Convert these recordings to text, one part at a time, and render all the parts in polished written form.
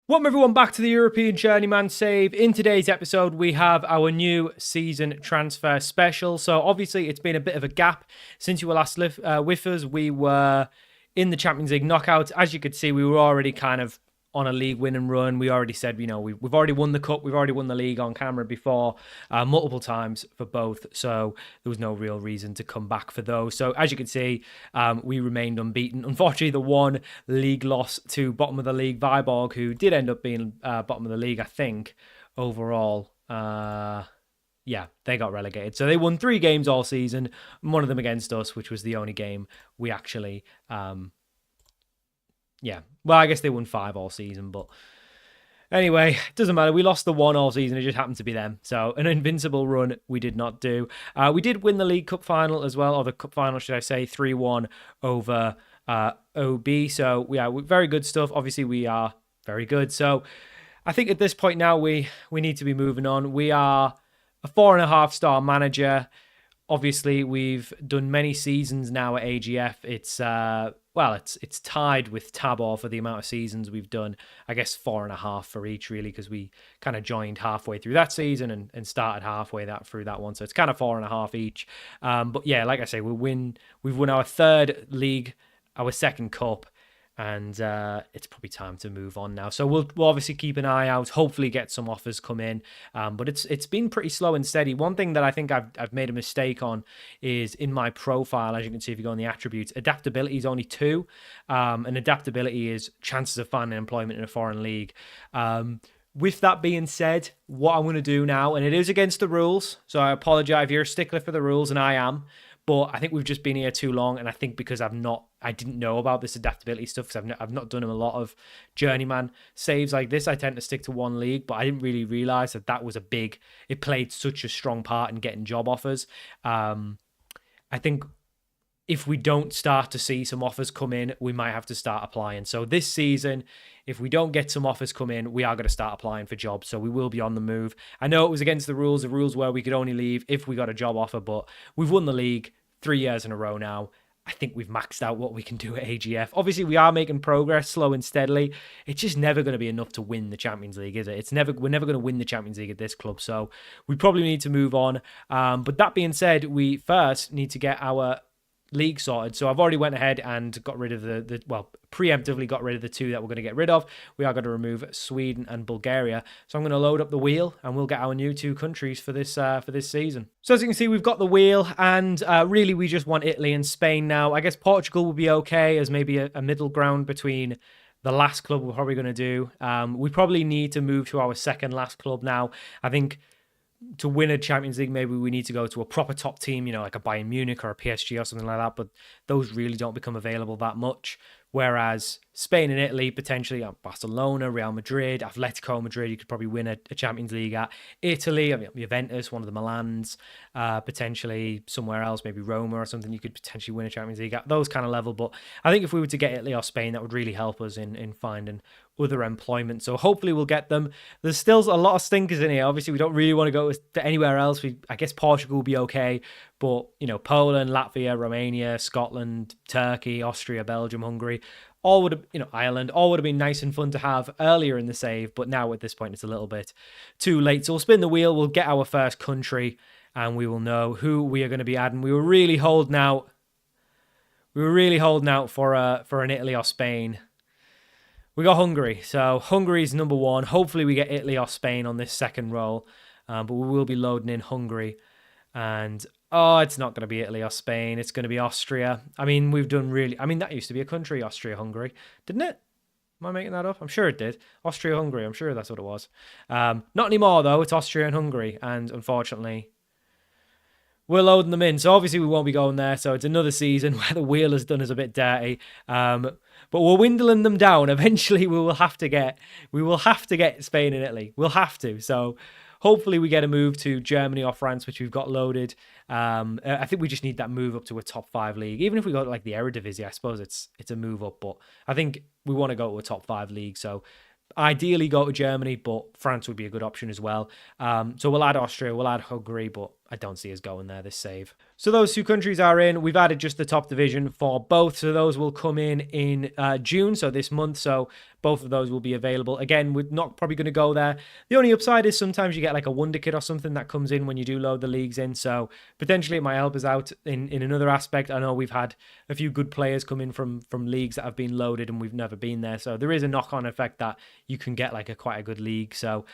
Welcome everyone back to the European Journeyman save. In today's episode, we have our new season transfer special. So obviously it's been a bit of a gap since you were last with us. We were in the Champions League knockouts. As you could see, we were already kind of on a league winning run. We already said, we've already won the cup. We've already won the league on camera before, multiple times for both. So there was no real reason to come back for those. So as you can see, we remained unbeaten. Unfortunately, the one league loss to bottom of the league Viborg, who did end up being bottom of the league, I think, overall. Yeah, they got relegated. So they won 3 games all season, one of them against us, which was the only game we actually... Yeah, well, I guess they won 5 all season, but anyway, it doesn't matter. We lost the 1 all season. It just happened to be them. So an invincible run we did not do. We did win the League Cup final as well, or the Cup final, should I say, 3-1 over OB. So, yeah, very good stuff. Obviously, we are very good. So I think at this point now, we need to be moving on. We are a 4.5-star manager. Obviously, we've done many seasons now at AGF. It's tied with Tabor for the amount of seasons we've done. I guess 4.5 for each, really, because we kind of joined halfway through that season and started halfway through that one. So it's kind of 4.5 each. But yeah, like I say, we've won our 3rd league, our 2nd cup, and it's probably time to move on now. So we'll obviously keep an eye out, hopefully get some offers come in. But it's been pretty slow and steady. One thing that I think I've made a mistake on is in my profile, as you can see if you go on the attributes, adaptability is only 2. And adaptability is chances of finding employment in a foreign league. With that being said, what I'm going to do now, and it is against the rules, so I apologize if you're a stickler for the rules, and I am. But I think we've just been here too long, and I think because I didn't know about this adaptability stuff, because I've not done a lot of Journeyman saves like this. I tend to stick to one league, but I didn't really realise that was it played such a strong part in getting job offers. I think if we don't start to see some offers come in, we might have to start applying. So this season, if we don't get some offers come in, we are going to start applying for jobs. So we will be on the move. I know it was against the rules where we could only leave if we got a job offer, but we've won the league 3 years in a row now. I think we've maxed out what we can do at AGF. Obviously, we are making progress slow and steadily. It's just never going to be enough to win the Champions League, is it? We're never going to win the Champions League at this club, so we probably need to move on. But that being said, we first need to get our league sorted. So I've already went ahead and got rid of preemptively got rid of the 2 that we're going to get rid of. We are going to remove Sweden and Bulgaria. So I'm going to load up the wheel and we'll get our new 2 countries for this season. So as you can see, we've got the wheel, and really we just want Italy and Spain now. I guess Portugal will be okay as maybe a middle ground between the last club we're probably going to do. We probably need to move to our second last club now. I think to win a Champions League, maybe we need to go to a proper top team, like a Bayern Munich or a PSG or something like that, but those really don't become available that much. Whereas Spain and Italy, potentially, Barcelona, Real Madrid, Atletico Madrid, you could probably win a Champions League at. Italy, Juventus, one of the Milans, potentially somewhere else, maybe Roma or something, you could potentially win a Champions League at those kind of level. But I think if we were to get Italy or Spain, that would really help us in finding other employment. So hopefully we'll get them. There's still a lot of stinkers in here. Obviously, we don't really want to go to anywhere else. I guess Portugal will be okay. But, Poland, Latvia, Romania, Scotland, Turkey, Austria, Belgium, Hungary, all would have, Ireland, all would have been nice and fun to have earlier in the save. But now at this point, it's a little bit too late. So we'll spin the wheel. We'll get our first country and we will know who we are going to be adding. We were really holding out. For an Italy or Spain. We got Hungary. So Hungary's number 1. Hopefully we get Italy or Spain on this second roll. But we will be loading in Hungary. And it's not going to be Italy or Spain. It's going to be Austria. That used to be a country, Austria-Hungary, didn't it? Am I making that up? I'm sure it did. Austria-Hungary, I'm sure that's what it was. Not anymore, though. It's Austria and Hungary. And unfortunately, we're loading them in. So obviously we won't be going there. So it's another season where the wheel has done us a bit dirty. But we're dwindling them down. Eventually we will have to get Spain and Italy. We'll have to. So hopefully we get a move to Germany or France, which we've got loaded. I think we just need that move up to a top 5 league. Even if we go to the Eredivisie, I suppose it's a move up. But I think we want to go to a top 5 league. So ideally go to Germany, but France would be a good option as well. So we'll add Austria, we'll add Hungary, but I don't see us going there this save. So those two countries are in. We've added just the top division for both. So those will come in June, so this month. So both of those will be available. Again, we're not probably going to go there. The only upside is sometimes you get like a wonder kit or something that comes in when you do load the leagues in. So potentially it might help us out in another aspect. I know we've had a few good players come in from leagues that have been loaded and we've never been there. So there is a knock-on effect that you can get like quite a good league. So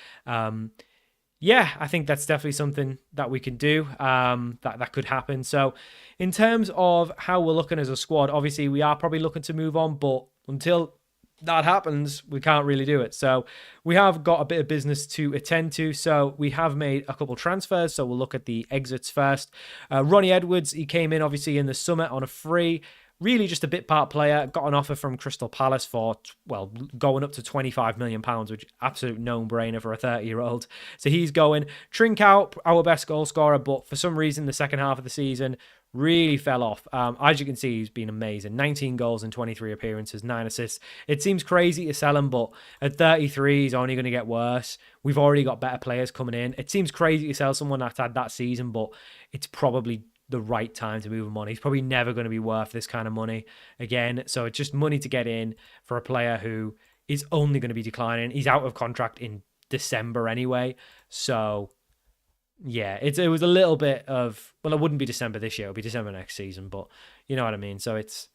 yeah, I think that's definitely something that we can do, that could happen. So in terms of how we're looking as a squad, obviously we are probably looking to move on, but until that happens, we can't really do it. So we have got a bit of business to attend to. So we have made a couple transfers. So we'll look at the exits first. Ronnie Edwards, he came in obviously in the summer on a free. Really just a bit part player, got an offer from Crystal Palace for, well, going up to £25 million, which absolute no-brainer for a 30-year-old. So he's going. Trincao, our best goal scorer, but for some reason the second half of the season really fell off. As you can see, he's been amazing. 19 goals in 23 appearances, 9 assists. It seems crazy to sell him, but at 33, he's only going to get worse. We've already got better players coming in. It seems crazy to sell someone that's had that season, but it's probably the right time to move him on. He's probably never going to be worth this kind of money again. So it's just money to get in for a player who is only going to be declining. He's out of contract in December anyway. So yeah, it was a little bit of, well, it wouldn't be December this year. It'll be December next season, but you know what I mean? So it's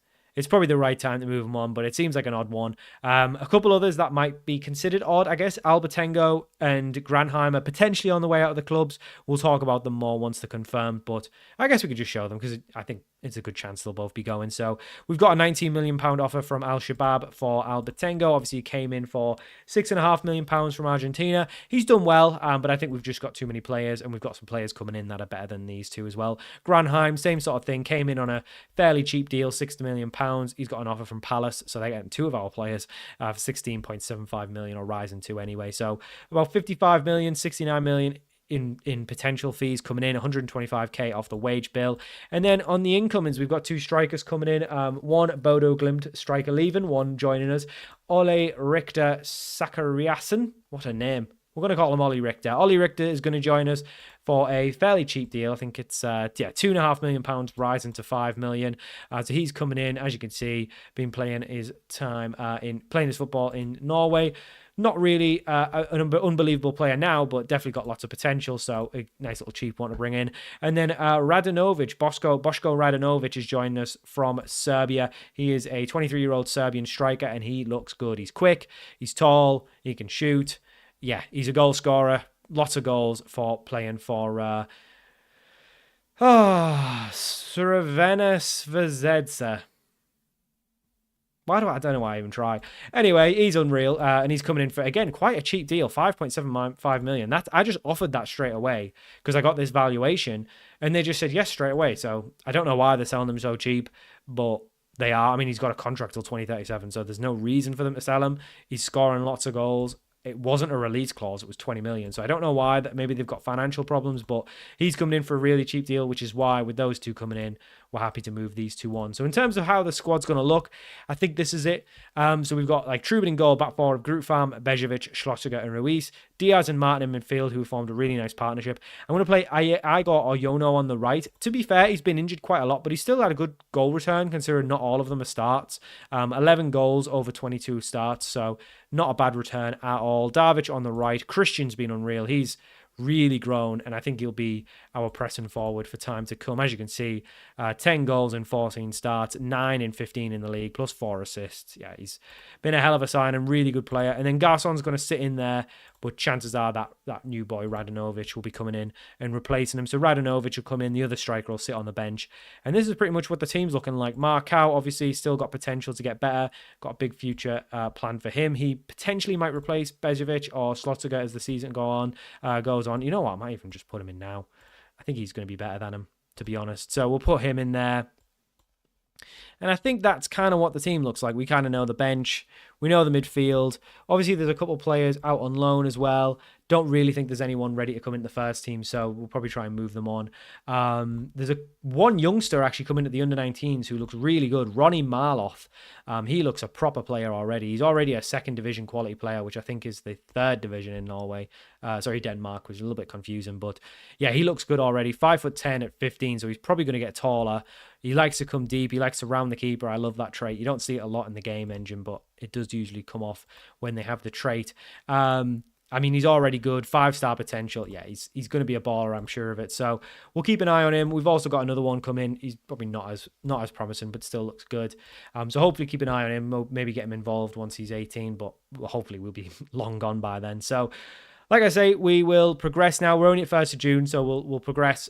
probably the right time to move him on, but it seems like an odd one. A couple others that might be considered odd, I guess. Albertengo and Granheim are potentially on the way out of the clubs. We'll talk about them more once they're confirmed, but I guess we could just show them because I think it's a good chance they'll both be going. So we've got a £19 million offer from Al Shabab for Albertengo. Obviously, he came in for £6.5 million from Argentina. He's done well, but I think we've just got too many players, and we've got some players coming in that are better than these two as well. Granheim, same sort of thing, came in on a fairly cheap deal, £60 million. He's got an offer from Palace, so they're getting two of our players for $16.75 million, or rising to anyway. So about $55 million, $69 million in potential fees coming in, 125k off the wage bill. And then on the incomings, we've got two strikers coming in. One Bodo Glimt striker leaving, one joining us. Ole Richter Sakariasen. What a name. We're going to call him Ollie Richter. Ollie Richter is going to join us for a fairly cheap deal. I think it's £2.5 million rising to £5 million. So he's coming in, as you can see, been playing his time playing his football in Norway. Not really an unbelievable player now, but definitely got lots of potential. So a nice little cheap one to bring in. And then Radanovic, Boško Radanovic is joining us from Serbia. He is a 23-year-old Serbian striker, and he looks good. He's quick, he's tall, he can shoot. Yeah, he's a goal scorer. Lots of goals for playing for Crvena Zvezda. I don't know why I even try. Anyway, he's unreal, and he's coming in for, again, quite a cheap deal, $5.75 million. I just offered that straight away because I got this valuation, and they just said yes straight away. So I don't know why they're selling them so cheap, but they are. I mean, he's got a contract till 2037, so there's no reason for them to sell him. He's scoring lots of goals. It wasn't a release clause, it was 20 million. So I don't know why, that maybe they've got financial problems, but he's coming in for a really cheap deal, which is why with those two coming in, we're happy to move these two on. So in terms of how the squad's going to look, I think this is it. So we've got like Trubin in goal, back forward of Grootfarm, Bejovic, Schlotterger and Ruiz, Diaz and Martin in midfield, who formed a really nice partnership. I'm going to play Igor Oyono on the right. To be fair, he's been injured quite a lot, but he's still had a good goal return, considering not all of them are starts. 11 goals over 22 starts, so not a bad return at all. Darvic on the right. Christian's been unreal. He's really grown, and I think he'll be our pressing forward for time to come. As you can see, 10 goals in 14 starts, 9 in 15 in the league, plus 4 assists. Yeah, he's been a hell of a sign and really good player. And then Garson's going to sit in there, but chances are that new boy Radanovic will be coming in and replacing him. So Radanovic will come in, the other striker will sit on the bench. And this is pretty much what the team's looking like. Markow, obviously, still got potential to get better. Got a big future planned for him. He potentially might replace Bejovic or Schlotterger as the season goes on. You know what? I might even just put him in now. I think he's going to be better than him, to be honest. So we'll put him in there. And I think that's kind of what the team looks like. We kind of know the bench. We know the midfield. Obviously, there's a couple of players out on loan as well. Don't really think there's anyone ready to come into the first team, so we'll probably try and move them on. There's one youngster actually coming at the under-19s who looks really good, Ronnie Marloff. He looks a proper player already. He's already a second division quality player, which I think is the third division in Norway. Denmark, which is a little bit confusing. But yeah, he looks good already. 5'10" at 15, so he's probably going to get taller. He likes to come deep. He likes to round the keeper. I love that trait. You don't see it a lot in the game engine, but it does usually come off when they have the trait. He's already good. 5-star potential. Yeah, he's going to be a baller, I'm sure of it. So we'll keep an eye on him. We've also got another one come in. He's probably not as promising, but still looks good. So hopefully keep an eye on him. Maybe get him involved once he's 18, but hopefully we'll be long gone by then. So like I say, we will progress now. We're only at 1st of June, so we'll progress.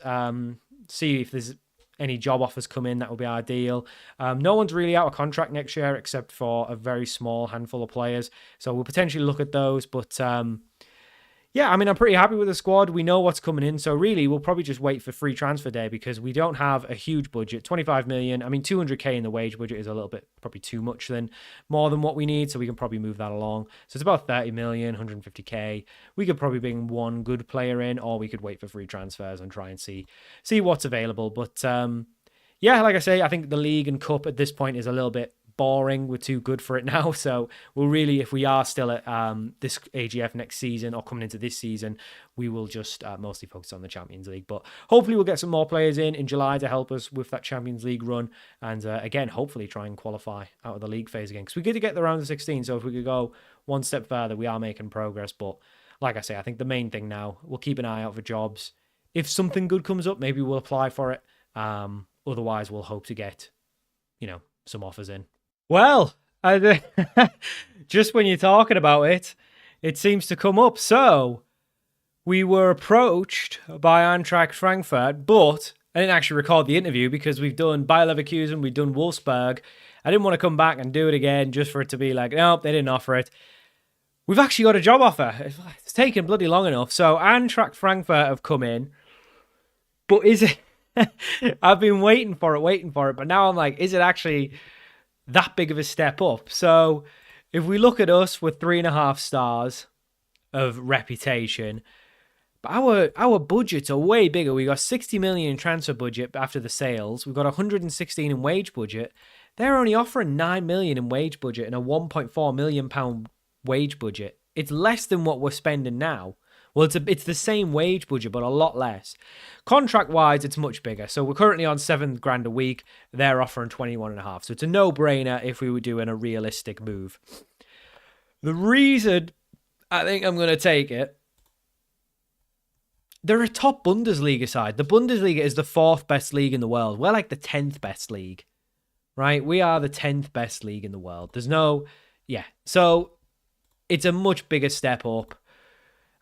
See if there's any job offers come in. That would be ideal. No one's really out of contract next year except for a very small handful of players. So we'll potentially look at those. But I'm pretty happy with the squad. We know what's coming in. So really, we'll probably just wait for free transfer day because we don't have a huge budget. 25 million. 200k in the wage budget is a little bit probably too much more than what we need. So we can probably move that along. So it's about 30 million, 150k. We could probably bring one good player in, or we could wait for free transfers and try and see what's available. But like I say, I think the league and cup at this point is a little bit boring. We're too good for it now. So we'll really, if we are still at this AGF next season or coming into this season, we will just mostly focus on the Champions League. But hopefully we'll get some more players in July to help us with that Champions League run. And again, hopefully try and qualify out of the league phase again. Because we get to get the round of 16. So if we could go one step further, we are making progress. But like I say, I think the main thing now, we'll keep an eye out for jobs. If something good comes up, maybe we'll apply for it. Otherwise, we'll hope to get, some offers in. Well, just when you're talking about it, it seems to come up. So we were approached by Eintracht Frankfurt, but I didn't actually record the interview because we've done Bayer Leverkusen, we've done Wolfsburg. I didn't want to come back and do it again just for it to be like, nope, they didn't offer it. We've actually got a job offer. It's taken bloody long enough. So Eintracht Frankfurt have come in, but is it... I've been waiting for it, but now I'm like, is it actually that big of a step up? So if we look at us with 3.5 stars of reputation, but our budgets are way bigger. We got 60 million in transfer budget after the sales. We've got 116 in wage budget. They're only offering 9 million in wage budget and a 1.4 million pound wage budget. It's less than what we're spending now. Well, it's the same wage budget, but a lot less. Contract-wise, it's much bigger. So we're currently on $7,000 a week. They're offering 21.5. So it's a no-brainer if we were doing a realistic move. The reason I think I'm going to take it, they're a top Bundesliga side. The Bundesliga is the 4th best league in the world. We're like the 10th best league, right? We are the 10th best league in the world. So it's a much bigger step up.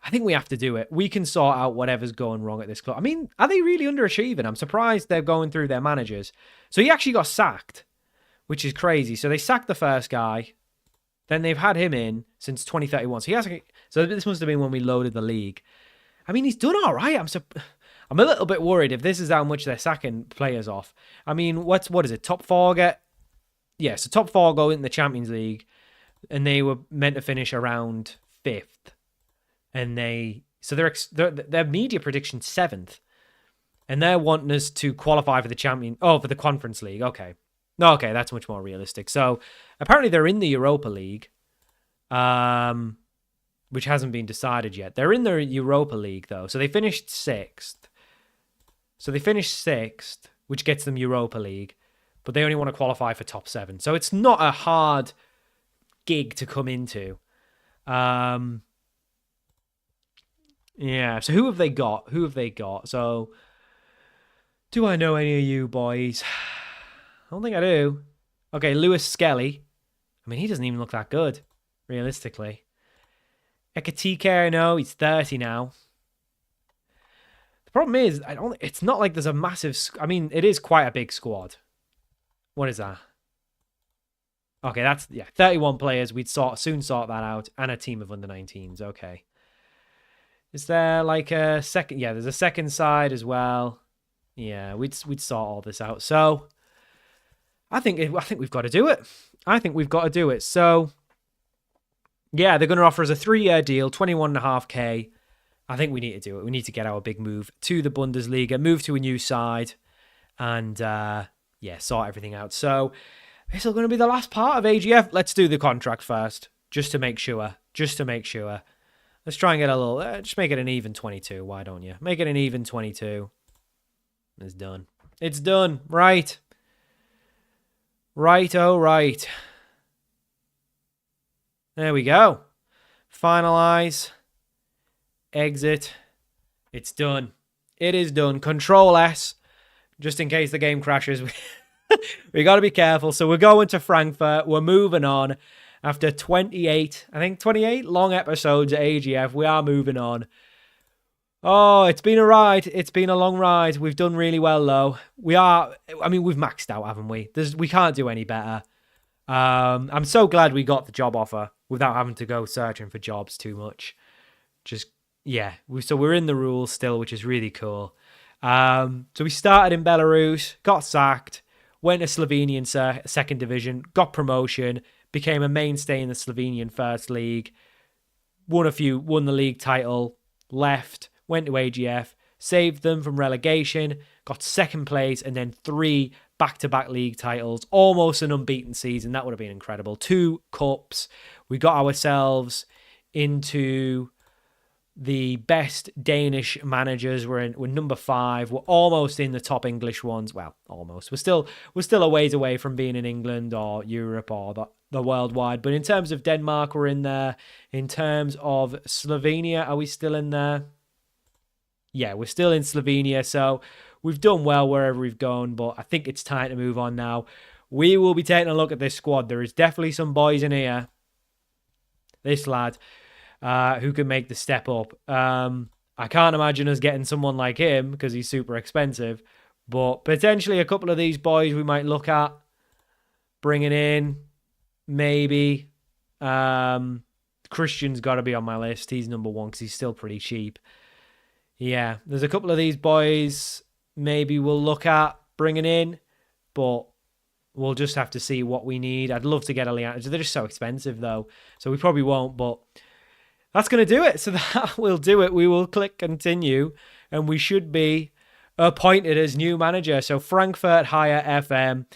I think we have to do it. We can sort out whatever's going wrong at this club. Are they really underachieving? I'm surprised they're going through their managers. So he actually got sacked, which is crazy. So they sacked the first guy. Then they've had him in since 2031. So this must have been when we loaded the league. He's done all right. I'm a little bit worried if this is how much they're sacking players off. What is it? Top 4 get? Yeah, so top 4 go in the Champions League, and they were meant to finish around 5th. And their media prediction 7th, and they're wanting us to qualify for the Conference League. Okay, that's much more realistic. So apparently they're in the Europa League, which hasn't been decided yet. They're in the Europa League though, so they finished 6th. Which gets them Europa League, but they only want to qualify for top 7. So it's not a hard gig to come into. Yeah, so who have they got? So, do I know any of you boys? I don't think I do. Okay, Lewis Skelly. He doesn't even look that good, realistically. Ekatike, no, he's 30 now. The problem is, it's not like there's a massive... it is quite a big squad. What is that? Okay, that's, 31 players. We'd soon sort that out. And a team of under-19s, okay. Is there like a second? Yeah, there's a second side as well. Yeah, we'd sort all this out. So I think we've got to do it. I think we've got to do it. So, yeah, they're going to offer us a 3-year deal, 21.5k. I think we need to do it. We need to get our big move to the Bundesliga, move to a new side, and sort everything out. So, this is going to be the last part of AGF. Let's do the contract first, just to make sure. Let's try and get a little, just make it an even 22. Why don't you? Make it an even 22. It's done. It's done. Right. Oh, right. There we go. Finalize. Exit. It's done. It is done. Control S. Just in case the game crashes. We got to be careful. So we're going to Frankfurt. We're moving on. After 28 long episodes at AGF, we are moving on. Oh, it's been a ride. It's been a long ride. We've done really well, though. We've maxed out, haven't we? We can't do any better. I'm so glad we got the job offer without having to go searching for jobs too much. So we're in the rules still, which is really cool. So we started in Belarus, got sacked, went to Slovenian second division, got promotion, became a mainstay in the Slovenian First League, won the league title, left, went to AGF, saved them from relegation, got second place, and then 3 back-to-back league titles, almost an unbeaten season. That would have been incredible. 2 cups. We got ourselves into the best Danish managers. We're number 5. We're almost in the top English ones. Well, almost. We're still a ways away from being in England or Europe or the worldwide. But in terms of Denmark, we're in there. In terms of Slovenia, are we still in there? Yeah, we're still in Slovenia. So we've done well wherever we've gone. But I think it's time to move on now. We will be taking a look at this squad. There is definitely some boys in here. This lad. Who can make the step up. I can't imagine us getting someone like him because he's super expensive. But potentially a couple of these boys we might look at bringing in. Maybe. Christian's got to be on my list. He's number 1 because he's still pretty cheap. Yeah, there's a couple of these boys maybe we'll look at bringing in. But we'll just have to see what we need. I'd love to get a Leandro. They're just so expensive though. So we probably won't, but that's going to do it. So that will do it. We will click continue and we should be appointed as new manager. So Frankfurt hire FM.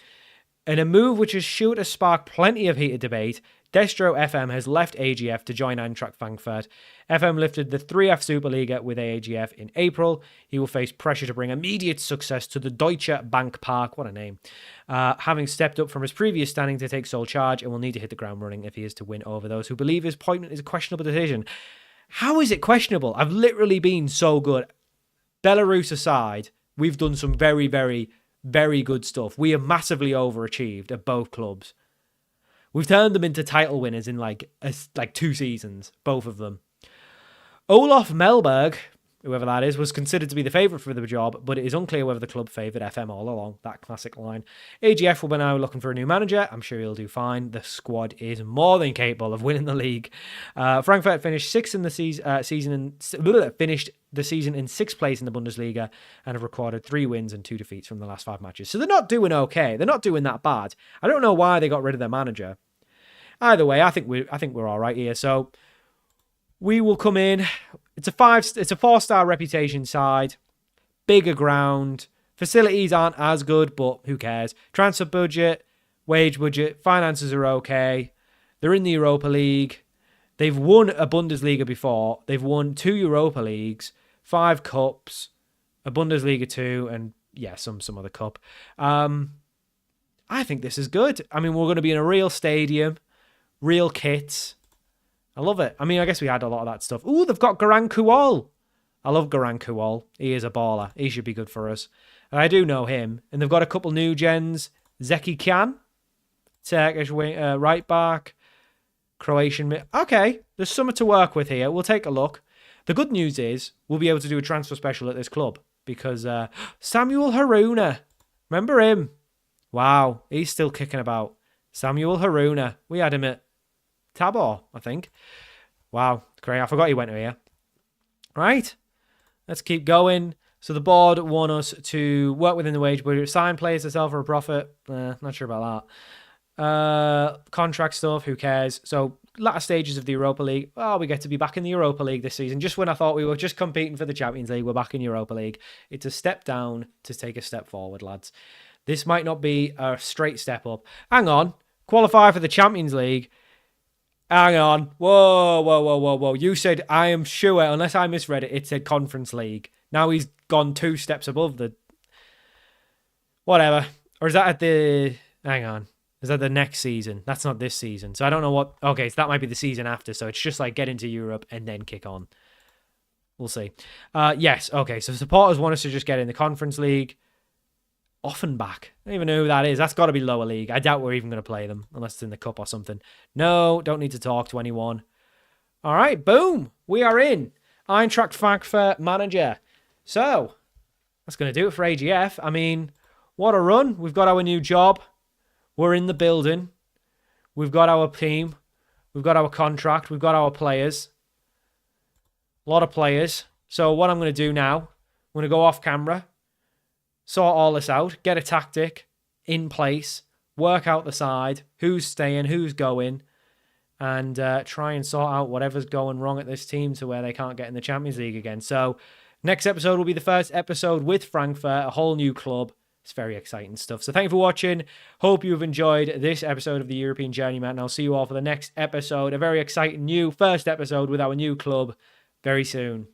In a move which is sure to spark plenty of heated debate, Destro FM has left AGF to join Eintracht Frankfurt. FM lifted the 3F Superliga with AGF in April. He will face pressure to bring immediate success to the Deutsche Bank Park. What a name. Having stepped up from his previous standing to take sole charge and will need to hit the ground running if he is to win over those who believe his appointment is a questionable decision. How is it questionable? I've literally been so good. Belarus aside, we've done some very, very, very good stuff. We have massively overachieved at both clubs. We've turned them into title winners in like 2 seasons, both of them. Olaf Melberg, whoever that is, was considered to be the favourite for the job, but it is unclear whether the club favoured FM all along. That classic line. AGF will be now looking for a new manager. I'm sure he'll do fine. The squad is more than capable of winning the league. Frankfurt finished 6th in the finished the season in 6th place in the Bundesliga and have recorded 3 wins and 2 defeats from the last 5 matches. So they're not doing okay. They're not doing that bad. I don't know why they got rid of their manager. Either way, I think we're all right here. So we will come in. It's a 4-star reputation side. Bigger ground. Facilities aren't as good, but who cares? Transfer budget, wage budget, finances are okay. They're in the Europa League. They've won a Bundesliga before. They've won 2 Europa Leagues, 5 cups, a Bundesliga 2, and some other cup. I think this is good. I mean, we're going to be in a real stadium, real kits. I love it. I mean, I guess we had a lot of that stuff. Ooh, they've got Garan Kuol. I love Garan Kuol. He is a baller. He should be good for us. And I do know him. And they've got a couple new gens. Zeki Kyan, Turkish right back, Croatian. Okay, there's something to work with here. We'll take a look. The good news is we'll be able to do a transfer special at this club because Samuel Haruna, remember him? Wow, he's still kicking about. Samuel Haruna. We had him at Tabor, I think. Wow, great. I forgot he went to here. Right, let's keep going. So the board want us to work within the wage budget, sign players to sell for a profit. Not sure about that. Contract stuff, who cares? So latter stages of the Europa League. Oh, we get to be back in the Europa League this season. Just when I thought we were just competing for the Champions League, we're back in Europa League. It's a step down to take a step forward, lads. This might not be a straight step up. Hang on. Qualify for the Champions League. Hang on. Whoa. You said, I am sure, unless I misread it, it said Conference League. Now he's gone 2 steps above the... Whatever. Or is that at the... Hang on. Is that the next season? That's not this season. So I don't know what... Okay, so that might be the season after. So it's just like get into Europe and then kick on. We'll see. Yes, okay. So supporters want us to just get in the Conference League. Offenbach. I don't even know who that is. That's got to be lower league. I doubt we're even going to play them unless it's in the cup or something. No, don't need to talk to anyone. All right, boom. We are in. Eintracht Frankfurt manager. So, that's going to do it for AGF. I mean, what a run. We've got our new job. We're in the building. We've got our team. We've got our contract. We've got our players. A lot of players. So what I'm going to do now, I'm going to go off camera, sort all this out, get a tactic in place, work out the side, who's staying, who's going, and try and sort out whatever's going wrong at this team to where they can't get in the Champions League again. So next episode will be the first episode with Frankfurt, a whole new club. It's very exciting stuff. So thank you for watching. Hope you've enjoyed this episode of the European Journeyman, and I'll see you all for the next episode, a very exciting new first episode with our new club very soon.